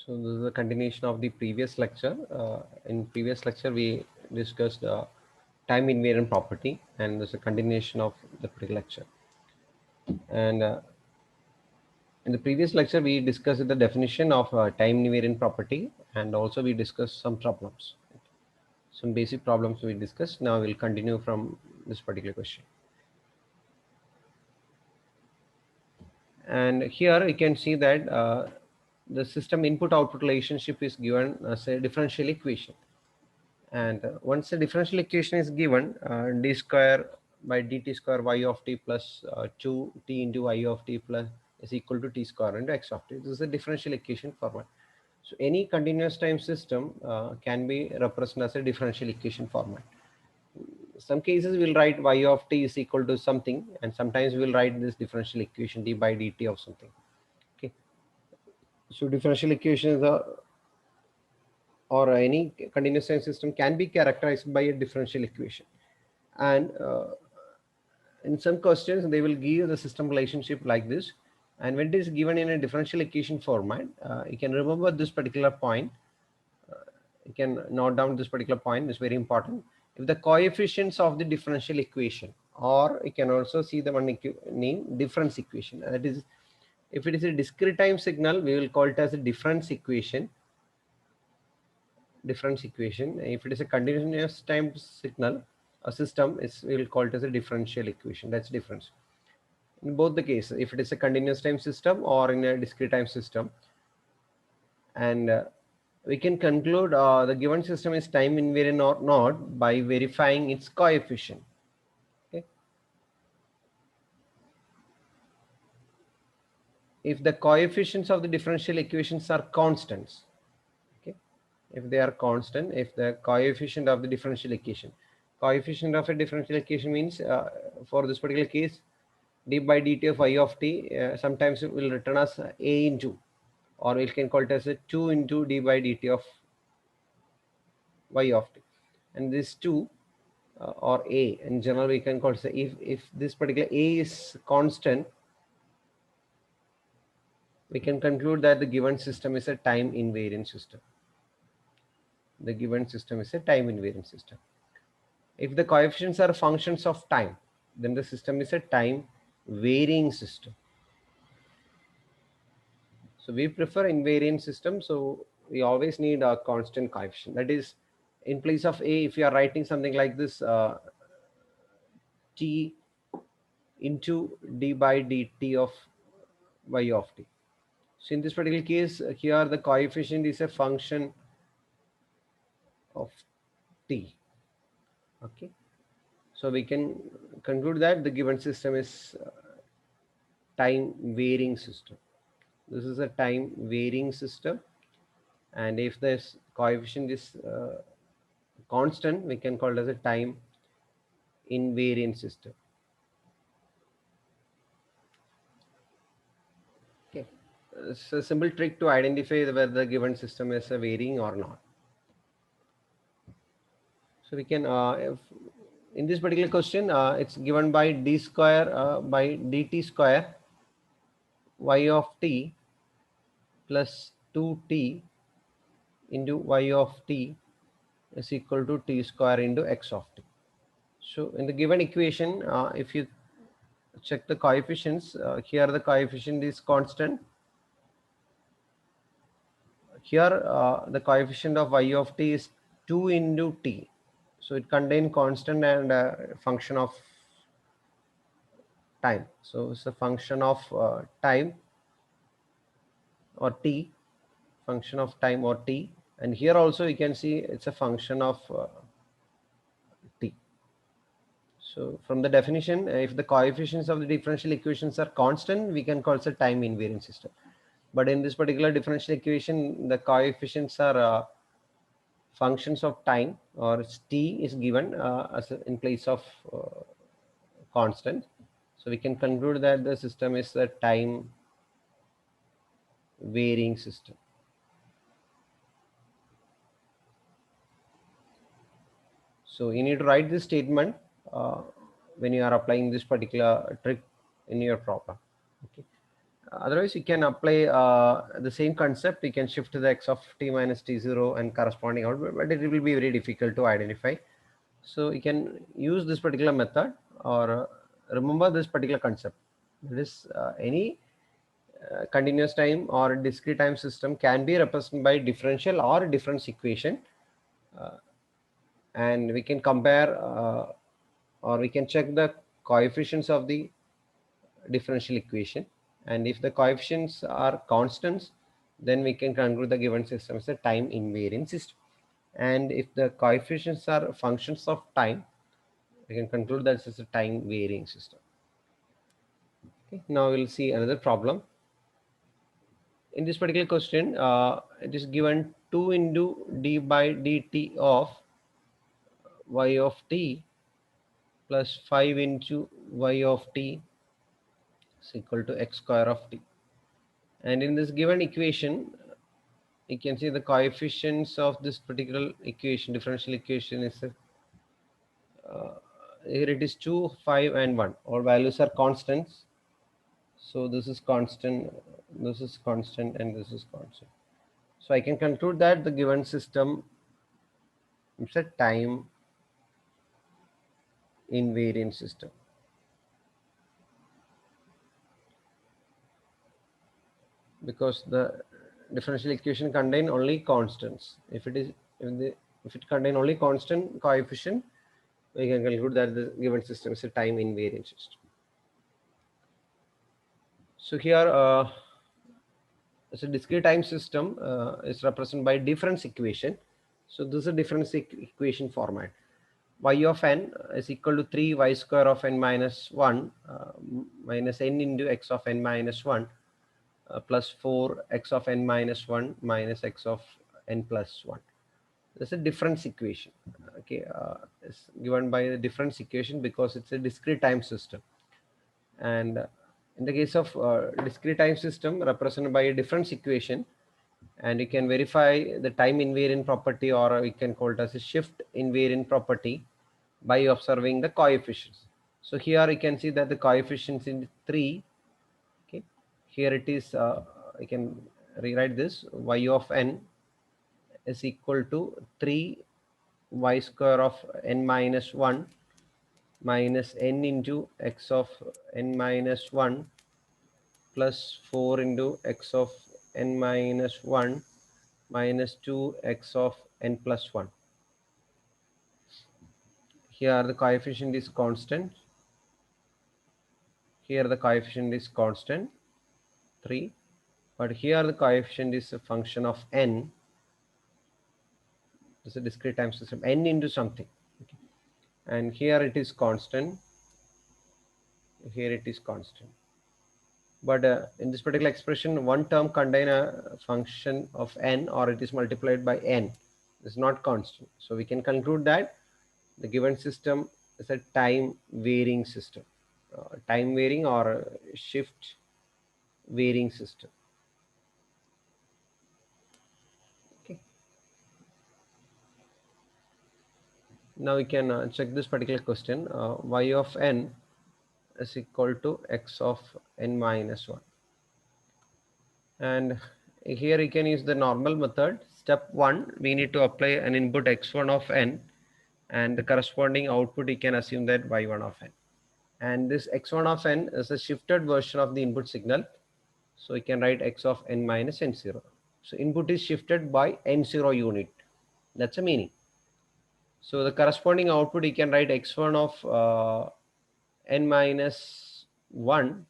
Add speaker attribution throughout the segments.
Speaker 1: So this is a continuation of the previous lecture. In previous lecture, we discussed time invariant property, and this is a continuation of the particular lecture. And in the previous lecture, we discussed the definition of time invariant property, and also we discussed some problems, some basic problems we discussed. Now we'll continue from this particular question. And here you can see that the system input output relationship is given as a differential equation. And once the differential equation is given, d square by dt square y of t plus 2t into y of t plus is equal to t square into x of t. This is a differential equation format. So any continuous time system can be represented as a differential equation format. Some cases we'll write y of t is equal to something, and sometimes we'll write this differential equation d by dt of something. Okay. So differential equations are, or any continuous time system can be characterized by a differential equation. And in some questions, they will give the system relationship like this. And when it is given in a differential equation format, you can remember this particular point. You can note down this particular point. It's very important. If the coefficients of the differential equation, or you can also see the one name difference equation. That is, if it is a discrete time signal, we will call it as a difference equation. Difference equation. If it is a continuous time signal, a system, we will call it as a differential equation. That's difference. In both the cases, if it is a continuous time system or in a discrete time system. And we can conclude the given system is time invariant or not by verifying its coefficient. Okay. If the coefficients of the differential equations are constants, okay, if they are constant, if the coefficient of the differential equation, coefficient of a differential equation means for this particular case, d by dt of y of t sometimes it will return as a into, or we can call it as a 2 into d by dt of y of t. And this 2 or a in general we can call it, if this particular a is constant, we can conclude that the given system is a time invariant system. The given system is a time invariant system. If the coefficients are functions of time, then the system is a time varying system. So we prefer invariant system. So we always need a constant coefficient. That is, in place of a, if you are writing something like this, t into d by dt of y of t. So in this particular case, here the coefficient is a function of t. Okay. So we can conclude that the given system is time varying system. This is a time varying system. And if this coefficient is constant, we can call it as a time invariant system. Okay. It's a simple trick to identify whether the given system is varying or not. So we can, in this particular question, it's given by d square by dt square y of t plus 2t into y of t is equal to t square into x of t. So in the given equation, if you check the coefficients, here the coefficient is constant. Here the coefficient of y of t is 2 into t. So it contains constant and function of time. So it's a function of time or t, function of time or t. And here also you can see it's a function of t. So from the definition, if the coefficients of the differential equations are constant, we can call it a time invariant system. But in this particular differential equation, the coefficients are functions of time, or t is given as in place of constant. So we can conclude that the system is a time varying system. So you need to write this statement when you are applying this particular trick in your problem. Okay. Otherwise, you can apply the same concept. You can shift to the x of t minus t0 and corresponding output, but it will be very difficult to identify. So you can use this particular method, or remember this particular concept. That is, any continuous time or discrete time system can be represented by differential or difference equation, and we can compare or we can check the coefficients of the differential equation, and if the coefficients are constants, then we can conclude the given system is a time invariant system, and if the coefficients are functions of time, we can conclude that this is a time varying system. Okay, now we'll see another problem. In this particular question, it is given 2 into d by dt of y of t plus 5 into y of t is equal to x square of t. And in this given equation, you can see the coefficients of this particular equation, differential equation is here it is 2, 5 and 1. All values are constants. So this is constant, this is constant, and this is constant. So I can conclude that the given system is a time invariant system. Because the differential equation contain only constants. If it contain only constant coefficient, we can conclude that the given system is a time invariant system. So here it's a discrete time system is represented by difference equation. So this is a difference equation format. Y of n is equal to 3y square of n minus 1 minus n into x of n minus 1 plus 4 x of n minus 1 minus x of n plus 1. This is a difference equation. Okay, it's given by the difference equation because it's a discrete time system. And in the case of discrete time system represented by a difference equation, and you can verify the time invariant property, or we can call it as a shift invariant property, by observing the coefficients. So here you can see that the coefficients in 3. Okay, here it is, I can rewrite this, y of n is equal to 3y square of n minus 1 minus n into x of n minus 1 plus 4 into x of n minus 1 minus 2x of n plus 1. Here the coefficient is constant. Here the coefficient is constant 3, but here the coefficient is a function of n. This is a discrete time system, n into something. Okay. And here it is constant. Here it is constant. But in this particular expression, one term contain a function of n, or it is multiplied by n. It's not constant. So we can conclude that the given system is a time varying system, time varying or shift varying system. Okay. Now we can check this particular question. Y of n is equal to x of n minus 1. And here you can use the normal method. Step 1, we need to apply an input x1 of n, and the corresponding output you can assume that y1 of n. And this x1 of n is a shifted version of the input signal. So you can write x of n minus n0. So input is shifted by n0 unit. That's the meaning. So the corresponding output you can write x1 of n minus 1,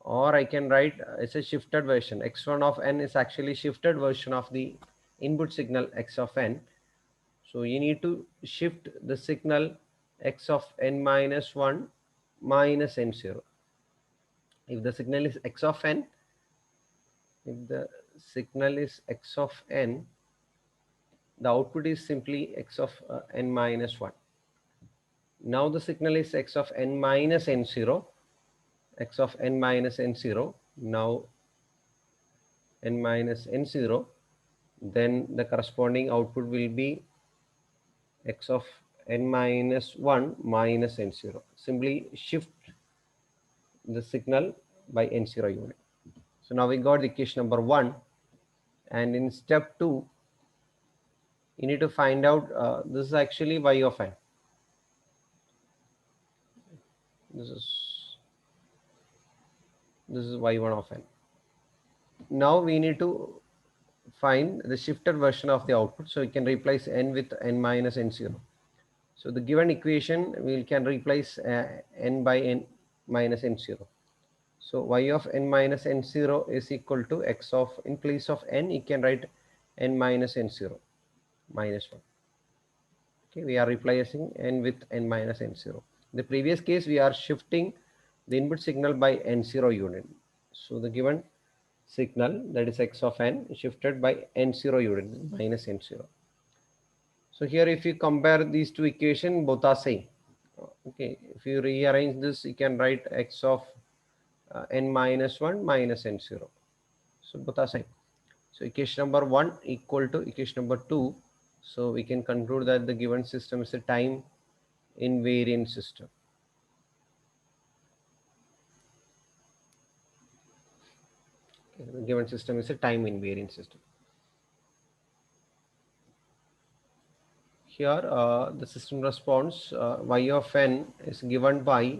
Speaker 1: or I can write it's a shifted version. X1 of n is actually shifted version of the input signal x of n. So you need to shift the signal x of n minus 1 minus n0. If the signal is x of n, the output is simply x of n minus 1. Now the signal is x of n minus n0, x of n minus n0, now n minus n0, then the corresponding output will be x of n minus 1 minus n0. Simply shift the signal by n0 unit. So now we got the equation number 1, and in step 2 you need to find out this is actually y of n. This is y1 of n. Now we need to find the shifted version of the output, so we can replace n with n minus n0. So the given equation we can replace n by n minus n0. So y of n minus n0 is equal to x of, in place of n you can write n minus n0 minus 1. Okay, we are replacing n with n minus n0. In the previous case we are shifting the input signal by n0 unit. So the given signal, that is x of n, shifted by n0 unit minus n0. So here if you compare these two equations, both are same. Okay, if you rearrange this you can write x of n minus 1 minus n0. So both are same. So equation number 1 equal to equation number 2. So we can conclude that the given system is a time invariant system. Okay, the given system is a time invariant system. Here the system response y of n is given by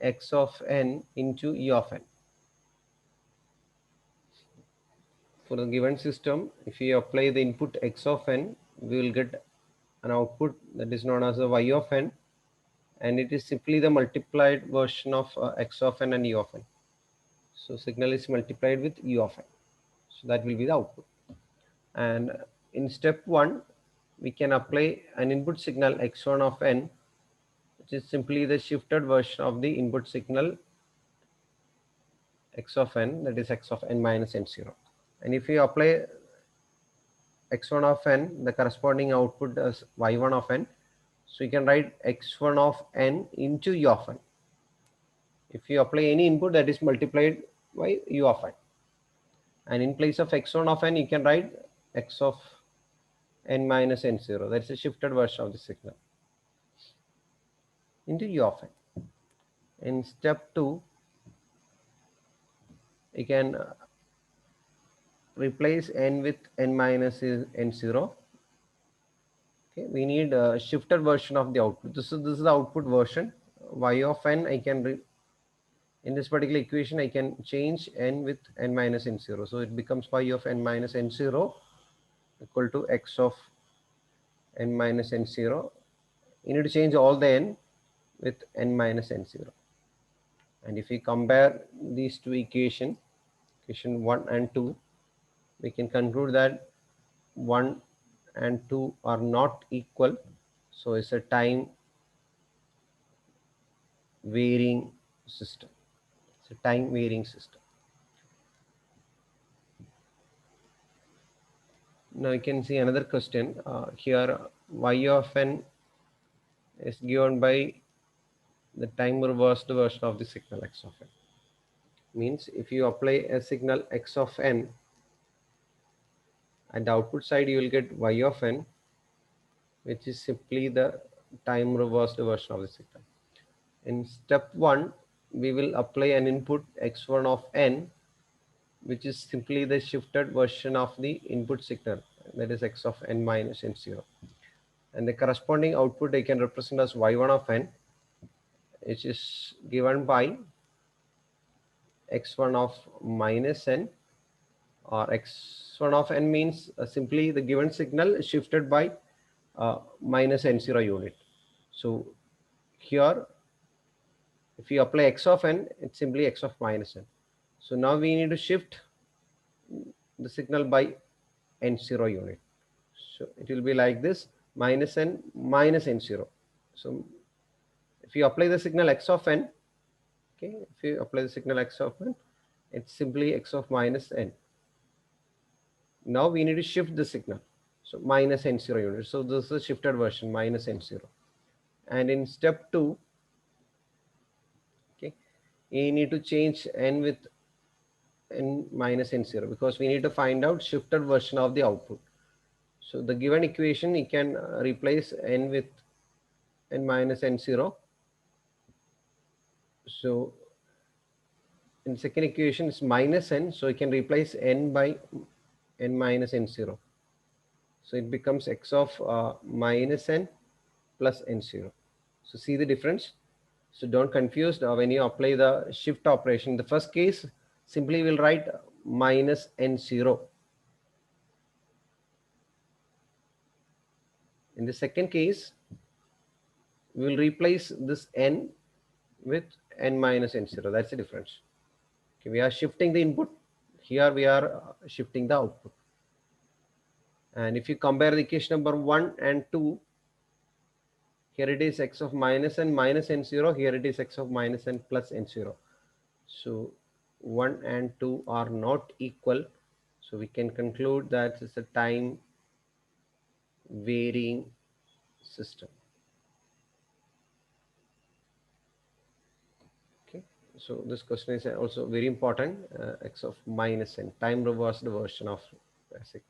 Speaker 1: x of n into e of n. For the given system, if we apply the input x of n, we will get an output that is known as the y of n, and it is simply the multiplied version of x of n and e of n. So signal is multiplied with e of n. So that will be the output. And in step 1, we can apply an input signal x1 of n, which is simply the shifted version of the input signal x of n, that is x of n minus n0. And if we apply x1 of n, the corresponding output is y1 of n. So you can write x1 of n into u of n. If you apply any input, that is multiplied by u of n. And in place of x1 of n, you can write x of n minus n0. That's a shifted version of the signal into u of n. In step 2, you can replace n with n minus n0. Okay, we need a shifted version of the output. This is the output version. Y of n, I can in this particular equation I can change n with n minus n0. So it becomes y of n minus n0 equal to x of n minus n0. You need to change all the n with n minus n0. And if we compare these two equation 1 and 2, we can conclude that 1 and 2 are not equal. So it's a time varying system. It's a time varying system. Now you can see another question. Here y of n is given by the time reversed version of the signal x of n. Means if you apply a signal x of n, at the output side you will get y of n, which is simply the time reversed version of the signal. In step 1, we will apply an input x1 of n, which is simply the shifted version of the input signal, that is x of n minus n0. And the corresponding output I can represent as y1 of n, which is given by x1 of minus n, or x1 of n means simply the given signal shifted by minus n0 unit. So here if you apply x of n, it's simply x of minus n. So now we need to shift the signal by n0 unit. So it will be like this, minus n minus n0. So if you apply the signal x of n, okay, if you apply the signal x of n, it's simply x of minus n. Now we need to shift the signal. So minus n0 unit. So this is a shifted version, minus n0. And in step 2, okay, you need to change n with n minus n0, because we need to find out shifted version of the output. So the given equation, you can replace n with n minus n0. So in second equation is minus n, so you can replace n by n minus n0. So it becomes x of minus n plus n0. So see the difference. So don't confuse when you apply the shift operation. In the first case, simply we'll write minus n0. In the second case, we will replace this n with n minus n0. That's the difference. Okay, we are shifting the input. Here we are shifting the output. And if you compare the equation number 1 and 2, here it is x of minus n minus n0. Here it is x of minus n plus n0. So 1 and 2 are not equal. So we can conclude that it's a time varying system. Okay. So this question is also very important. X of minus n, time reversed version of basic.